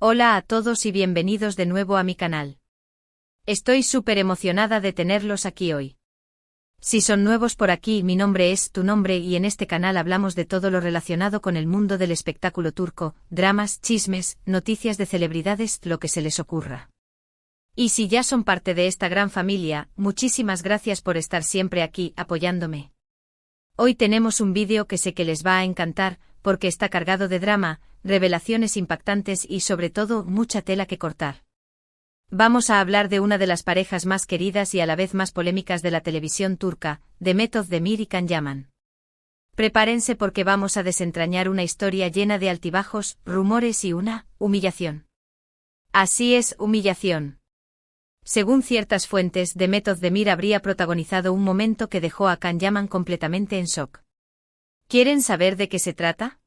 Hola a todos y bienvenidos de nuevo a mi canal. Estoy súper emocionada de tenerlos aquí hoy. Si son nuevos por aquí, mi nombre es Tu Nombre y en este canal hablamos de todo lo relacionado con el mundo del espectáculo turco, dramas, chismes, noticias de celebridades, lo que se les ocurra. Y si ya son parte de esta gran familia, muchísimas gracias por estar siempre aquí, apoyándome. Hoy tenemos un vídeo que sé que les va a encantar, porque está cargado de drama, revelaciones impactantes y sobre todo mucha tela que cortar. Vamos a hablar de una de las parejas más queridas y a la vez más polémicas de la televisión turca, Demet Özdemir y Can Yaman. Prepárense porque vamos a desentrañar una historia llena de altibajos, rumores y una humillación. Así es, humillación. Según ciertas fuentes, Demet Özdemir habría protagonizado un momento que dejó a Can Yaman completamente en shock. ¿Quieren saber de qué se trata?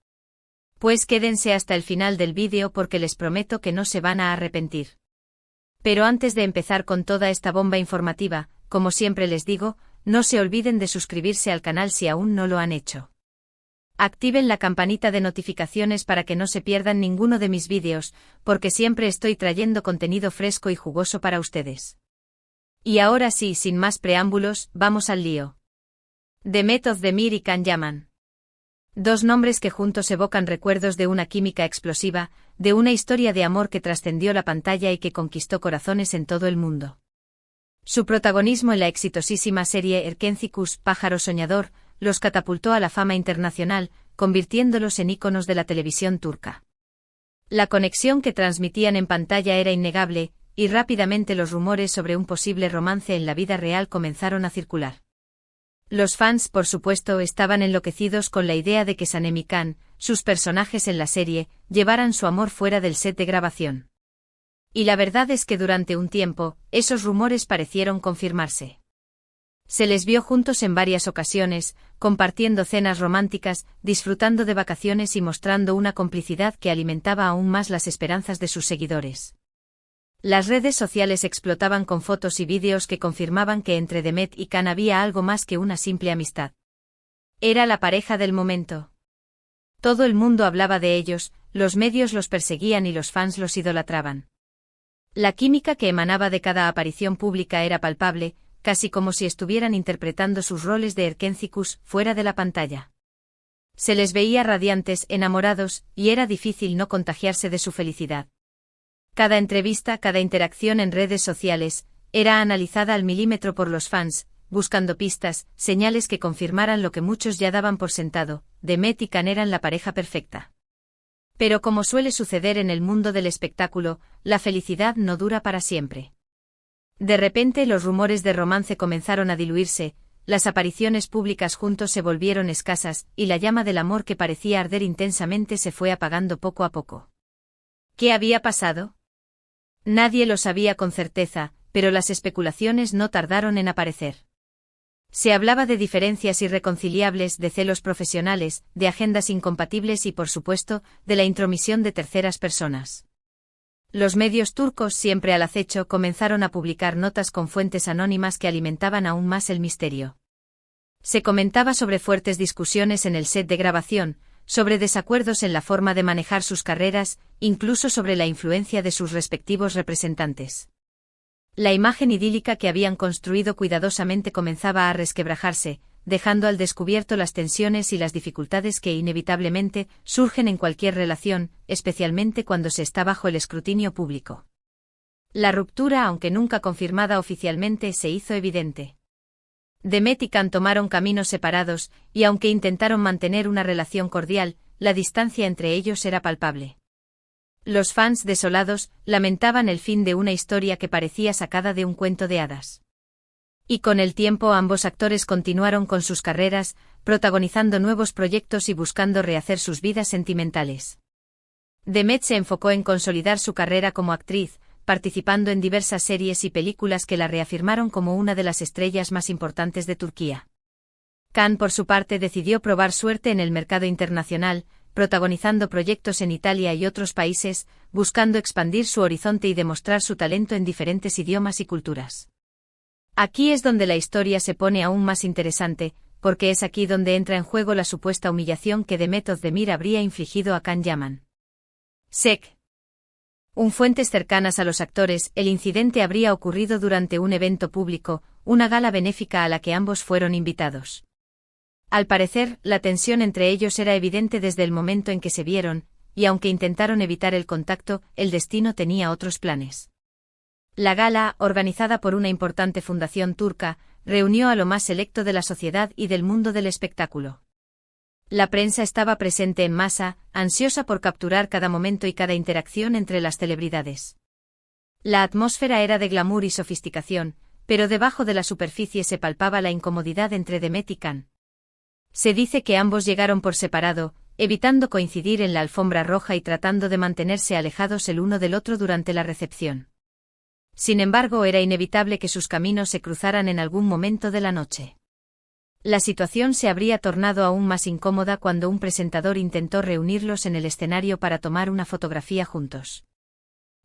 Pues quédense hasta el final del vídeo porque les prometo que no se van a arrepentir. Pero antes de empezar con toda esta bomba informativa, como siempre les digo, no se olviden de suscribirse al canal si aún no lo han hecho. Activen la campanita de notificaciones para que no se pierdan ninguno de mis vídeos, porque siempre estoy trayendo contenido fresco y jugoso para ustedes. Y ahora sí, sin más preámbulos, vamos al lío. Demet Özdemir y Can Yaman. Dos nombres que juntos evocan recuerdos de una química explosiva, de una historia de amor que trascendió la pantalla y que conquistó corazones en todo el mundo. Su protagonismo en la exitosísima serie Erkencikus, Pájaro Soñador, los catapultó a la fama internacional, convirtiéndolos en íconos de la televisión turca. La conexión que transmitían en pantalla era innegable, y rápidamente los rumores sobre un posible romance en la vida real comenzaron a circular. Los fans, por supuesto, estaban enloquecidos con la idea de que Sanem y Can, sus personajes en la serie, llevaran su amor fuera del set de grabación. Y la verdad es que durante un tiempo, esos rumores parecieron confirmarse. Se les vio juntos en varias ocasiones, compartiendo cenas románticas, disfrutando de vacaciones y mostrando una complicidad que alimentaba aún más las esperanzas de sus seguidores. Las redes sociales explotaban con fotos y vídeos que confirmaban que entre Demet y Can había algo más que una simple amistad. Era la pareja del momento. Todo el mundo hablaba de ellos, los medios los perseguían y los fans los idolatraban. La química que emanaba de cada aparición pública era palpable, casi como si estuvieran interpretando sus roles de Erkencikus fuera de la pantalla. Se les veía radiantes, enamorados, y era difícil no contagiarse de su felicidad. Cada entrevista, cada interacción en redes sociales, era analizada al milímetro por los fans, buscando pistas, señales que confirmaran lo que muchos ya daban por sentado: Demet y Can eran la pareja perfecta. Pero como suele suceder en el mundo del espectáculo, la felicidad no dura para siempre. De repente los rumores de romance comenzaron a diluirse, las apariciones públicas juntos se volvieron escasas, y la llama del amor que parecía arder intensamente se fue apagando poco a poco. ¿Qué había pasado? Nadie lo sabía con certeza, pero las especulaciones no tardaron en aparecer. Se hablaba de diferencias irreconciliables, de celos profesionales, de agendas incompatibles y, por supuesto, de la intromisión de terceras personas. Los medios turcos, siempre al acecho, comenzaron a publicar notas con fuentes anónimas que alimentaban aún más el misterio. Se comentaba sobre fuertes discusiones en el set de grabación, sobre desacuerdos en la forma de manejar sus carreras, incluso sobre la influencia de sus respectivos representantes. La imagen idílica que habían construido cuidadosamente comenzaba a resquebrajarse, dejando al descubierto las tensiones y las dificultades que inevitablemente surgen en cualquier relación, especialmente cuando se está bajo el escrutinio público. La ruptura, aunque nunca confirmada oficialmente, se hizo evidente. Demet y Can tomaron caminos separados, y aunque intentaron mantener una relación cordial, la distancia entre ellos era palpable. Los fans, desolados, lamentaban el fin de una historia que parecía sacada de un cuento de hadas. Y con el tiempo ambos actores continuaron con sus carreras, protagonizando nuevos proyectos y buscando rehacer sus vidas sentimentales. Demet se enfocó en consolidar su carrera como actriz, participando en diversas series y películas que la reafirmaron como una de las estrellas más importantes de Turquía. Can, por su parte, decidió probar suerte en el mercado internacional, protagonizando proyectos en Italia y otros países, buscando expandir su horizonte y demostrar su talento en diferentes idiomas y culturas. Aquí es donde la historia se pone aún más interesante, porque es aquí donde entra en juego la supuesta humillación que Demet Özdemir habría infligido a Can Yaman. Sec. Un fuentes cercanas a los actores, el incidente habría ocurrido durante un evento público, una gala benéfica a la que ambos fueron invitados. Al parecer, la tensión entre ellos era evidente desde el momento en que se vieron, y aunque intentaron evitar el contacto, el destino tenía otros planes. La gala, organizada por una importante fundación turca, reunió a lo más selecto de la sociedad y del mundo del espectáculo. La prensa estaba presente en masa, ansiosa por capturar cada momento y cada interacción entre las celebridades. La atmósfera era de glamour y sofisticación, pero debajo de la superficie se palpaba la incomodidad entre Demet y Can. Se dice que ambos llegaron por separado, evitando coincidir en la alfombra roja y tratando de mantenerse alejados el uno del otro durante la recepción. Sin embargo, era inevitable que sus caminos se cruzaran en algún momento de la noche. La situación se habría tornado aún más incómoda cuando un presentador intentó reunirlos en el escenario para tomar una fotografía juntos.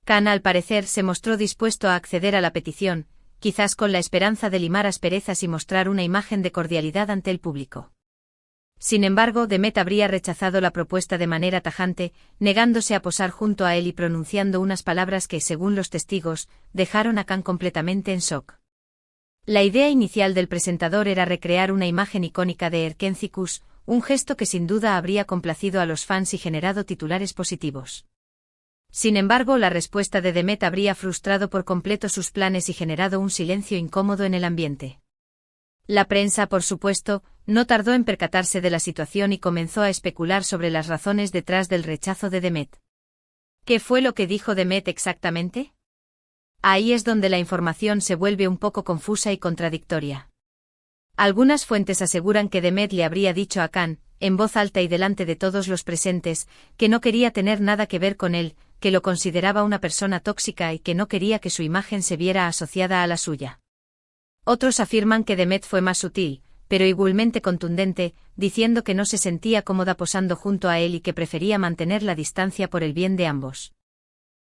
Can, al parecer, se mostró dispuesto a acceder a la petición, quizás con la esperanza de limar asperezas y mostrar una imagen de cordialidad ante el público. Sin embargo, Demet habría rechazado la propuesta de manera tajante, negándose a posar junto a él y pronunciando unas palabras que, según los testigos, dejaron a Can completamente en shock. La idea inicial del presentador era recrear una imagen icónica de Erkencikus, un gesto que sin duda habría complacido a los fans y generado titulares positivos. Sin embargo, la respuesta de Demet habría frustrado por completo sus planes y generado un silencio incómodo en el ambiente. La prensa, por supuesto, no tardó en percatarse de la situación y comenzó a especular sobre las razones detrás del rechazo de Demet. ¿Qué fue lo que dijo Demet exactamente? Ahí es donde la información se vuelve un poco confusa y contradictoria. Algunas fuentes aseguran que Demet le habría dicho a Can, en voz alta y delante de todos los presentes, que no quería tener nada que ver con él, que lo consideraba una persona tóxica y que no quería que su imagen se viera asociada a la suya. Otros afirman que Demet fue más sutil, pero igualmente contundente, diciendo que no se sentía cómoda posando junto a él y que prefería mantener la distancia por el bien de ambos.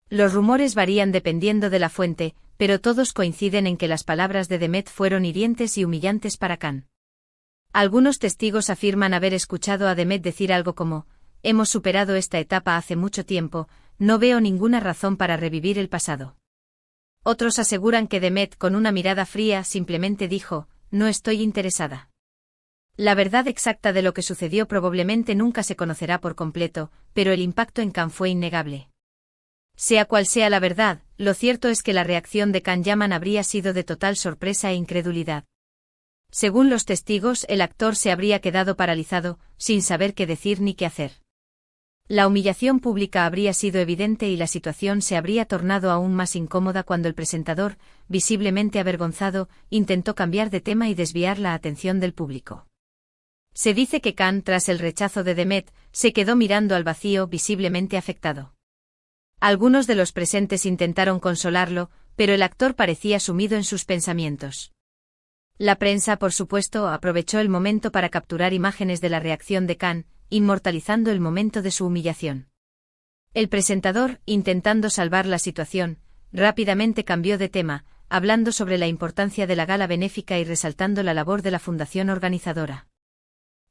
Los rumores varían dependiendo de la fuente, pero todos coinciden en que las palabras de Demet fueron hirientes y humillantes para Can. Algunos testigos afirman haber escuchado a Demet decir algo como: «Hemos superado esta etapa hace mucho tiempo, no veo ninguna razón para revivir el pasado». Otros aseguran que Demet, con una mirada fría, simplemente dijo: «No estoy interesada». La verdad exacta de lo que sucedió probablemente nunca se conocerá por completo, pero el impacto en Can fue innegable. Sea cual sea la verdad, lo cierto es que la reacción de Can Yaman habría sido de total sorpresa e incredulidad. Según los testigos, el actor se habría quedado paralizado, sin saber qué decir ni qué hacer. La humillación pública habría sido evidente y la situación se habría tornado aún más incómoda cuando el presentador, visiblemente avergonzado, intentó cambiar de tema y desviar la atención del público. Se dice que Can, tras el rechazo de Demet, se quedó mirando al vacío, visiblemente afectado. Algunos de los presentes intentaron consolarlo, pero el actor parecía sumido en sus pensamientos. La prensa, por supuesto, aprovechó el momento para capturar imágenes de la reacción de Can, inmortalizando el momento de su humillación. El presentador, intentando salvar la situación, rápidamente cambió de tema, hablando sobre la importancia de la gala benéfica y resaltando la labor de la fundación organizadora.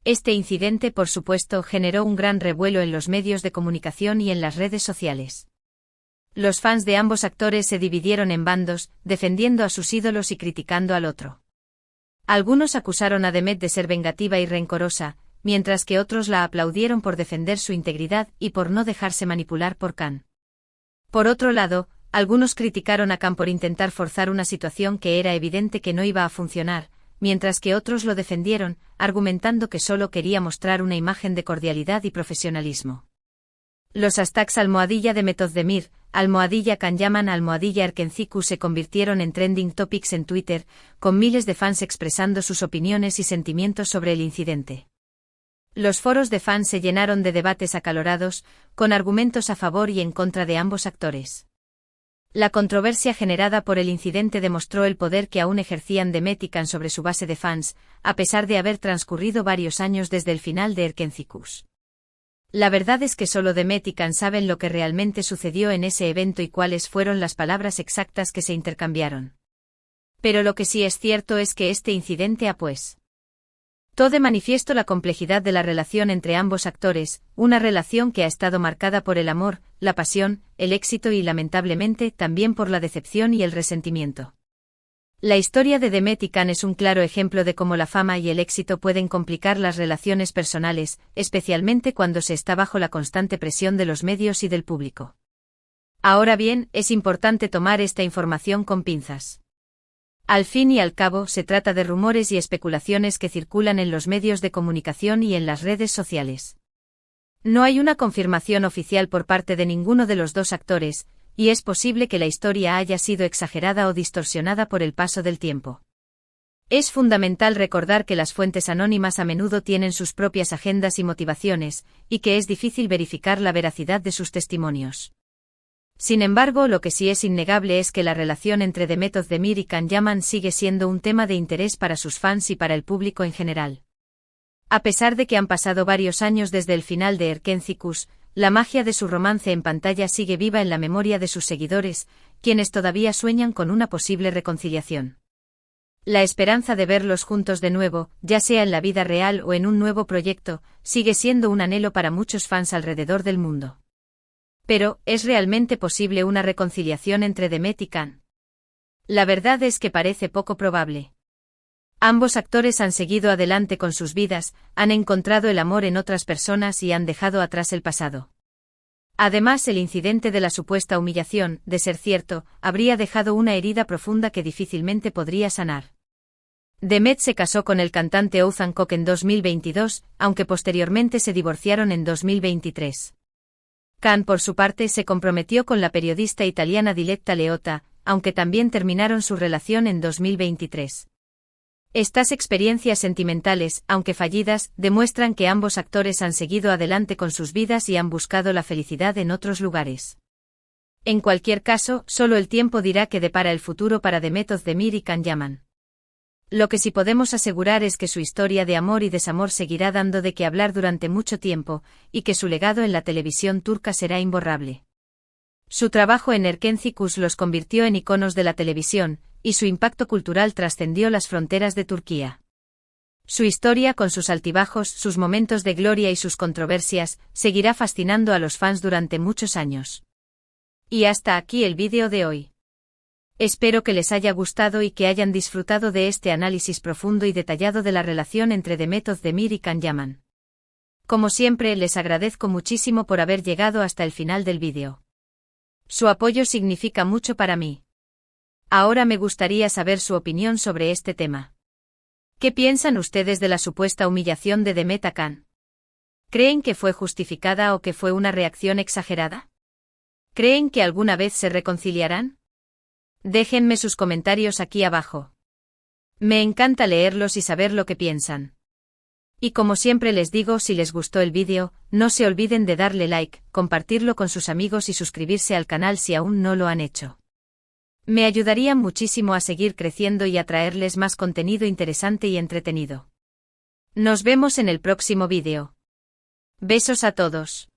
Este incidente, por supuesto, generó un gran revuelo en los medios de comunicación y en las redes sociales. Los fans de ambos actores se dividieron en bandos, defendiendo a sus ídolos y criticando al otro. Algunos acusaron a Demet de ser vengativa y rencorosa, mientras que otros la aplaudieron por defender su integridad y por no dejarse manipular por Can. Por otro lado, algunos criticaron a Can por intentar forzar una situación que era evidente que no iba a funcionar, mientras que otros lo defendieron, argumentando que solo quería mostrar una imagen de cordialidad y profesionalismo. Los hashtags #Demet Özdemir, #Can Yaman, #Erkencikus se convirtieron en trending topics en Twitter, con miles de fans expresando sus opiniones y sentimientos sobre el incidente. Los foros de fans se llenaron de debates acalorados, con argumentos a favor y en contra de ambos actores. La controversia generada por el incidente demostró el poder que aún ejercían Demet y Can sobre su base de fans, a pesar de haber transcurrido varios años desde el final de Erkencikus. La verdad es que solo Demet y Can saben lo que realmente sucedió en ese evento y cuáles fueron las palabras exactas que se intercambiaron. Pero lo que sí es cierto es que este incidente ha Todo de manifiesto la complejidad de la relación entre ambos actores, una relación que ha estado marcada por el amor, la pasión, el éxito y lamentablemente también por la decepción y el resentimiento. La historia de Demet y Can es un claro ejemplo de cómo la fama y el éxito pueden complicar las relaciones personales, especialmente cuando se está bajo la constante presión de los medios y del público. Ahora bien, es importante tomar esta información con pinzas. Al fin y al cabo, se trata de rumores y especulaciones que circulan en los medios de comunicación y en las redes sociales. No hay una confirmación oficial por parte de ninguno de los dos actores, y es posible que la historia haya sido exagerada o distorsionada por el paso del tiempo. Es fundamental recordar que las fuentes anónimas a menudo tienen sus propias agendas y motivaciones, y que es difícil verificar la veracidad de sus testimonios. Sin embargo, lo que sí es innegable es que la relación entre Demet Özdemir y Can Yaman sigue siendo un tema de interés para sus fans y para el público en general. A pesar de que han pasado varios años desde el final de Erkenci, la magia de su romance en pantalla sigue viva en la memoria de sus seguidores, quienes todavía sueñan con una posible reconciliación. La esperanza de verlos juntos de nuevo, ya sea en la vida real o en un nuevo proyecto, sigue siendo un anhelo para muchos fans alrededor del mundo. Pero, ¿es realmente posible una reconciliación entre Demet y Can? La verdad es que parece poco probable. Ambos actores han seguido adelante con sus vidas, han encontrado el amor en otras personas y han dejado atrás el pasado. Además, el incidente de la supuesta humillación, de ser cierto, habría dejado una herida profunda que difícilmente podría sanar. Demet se casó con el cantante Oğuzhan Koç en 2022, aunque posteriormente se divorciaron en 2023. Can, por su parte, se comprometió con la periodista italiana Diletta Leotta, aunque también terminaron su relación en 2023. Estas experiencias sentimentales, aunque fallidas, demuestran que ambos actores han seguido adelante con sus vidas y han buscado la felicidad en otros lugares. En cualquier caso, solo el tiempo dirá qué depara el futuro para Demet Özdemir y Can Yaman. Lo que sí podemos asegurar es que su historia de amor y desamor seguirá dando de qué hablar durante mucho tiempo, y que su legado en la televisión turca será imborrable. Su trabajo en Erkenci los convirtió en iconos de la televisión, y su impacto cultural trascendió las fronteras de Turquía. Su historia, con sus altibajos, sus momentos de gloria y sus controversias, seguirá fascinando a los fans durante muchos años. Y hasta aquí el vídeo de hoy. Espero que les haya gustado y que hayan disfrutado de este análisis profundo y detallado de la relación entre Demet Özdemir y Can Yaman. Como siempre, les agradezco muchísimo por haber llegado hasta el final del vídeo. Su apoyo significa mucho para mí. Ahora me gustaría saber su opinión sobre este tema. ¿Qué piensan ustedes de la supuesta humillación de Demet a Can? ¿Creen que fue justificada o que fue una reacción exagerada? ¿Creen que alguna vez se reconciliarán? Déjenme sus comentarios aquí abajo. Me encanta leerlos y saber lo que piensan. Y como siempre les digo, si les gustó el vídeo, no se olviden de darle like, compartirlo con sus amigos y suscribirse al canal si aún no lo han hecho. Me ayudarían muchísimo a seguir creciendo y a traerles más contenido interesante y entretenido. Nos vemos en el próximo vídeo. Besos a todos.